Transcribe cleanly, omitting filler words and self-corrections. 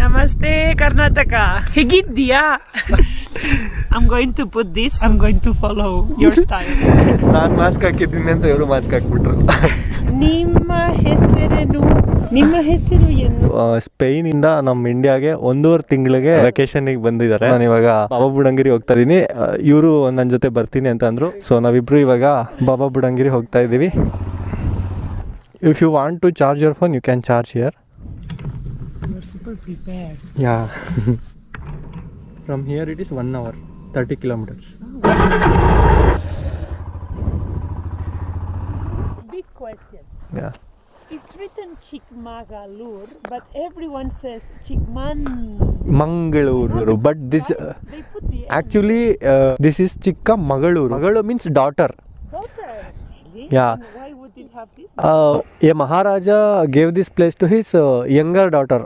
ನಮಸ್ತೆ ಕರ್ನಾಟಕ, ಹೇಗಿದ್ದೀಯಾ? I'm going to put this. I'm going to follow your style. ನಾನು mask ಹಾಕಿದ್ದೀನಿ ಅಂತ ಇವರು ಮಾಸ್ಕ್ ಹಾಕ್ಬಿಟ್ರು. ನಿಮ್ಮ ಹೆಸರೇನು? ನಿಮ್ಮ ಹೆಸರು ಏನು? ಸ್ಪೇನ್ ಇಂದ ನಮ್ಮ ಇಂಡಿಯಾಗೆ 1.5 ತಿಂಗಳಿಗೆ ವೆಕೇಶನ್ ಬಂದಿದ್ದಾರೆ. ನಾನು ಇವಾಗ ಬಾಬಾ ಬುಡಂಗಿರಿ ಹೋಗ್ತಾ ಇದೀನಿ. ಇವರು ನನ್ನ ಜೊತೆ ಬರ್ತೀನಿ ಅಂತ ಅಂದ್ರು. ಸೊ ನಾವಿಬ್ರು ಇವಾಗ ಬಾಬಾ ಬುಡಂಗಿರಿ ಹೋಗ್ತಾ ಇದೀವಿ. If you want to charge your phone, you can charge here. You're super prepared. Yeah. From here it is 1 hour, 30 kilometers. Big question. Yeah. It's written Chikmagalur, but everyone says Chikman. Mangaluru, but this They put the actually this is Chikmagaluru. Magalu means daughter. daughter. Really? Yeah. And why would it have this? A Maharaja gave this place to his younger daughter.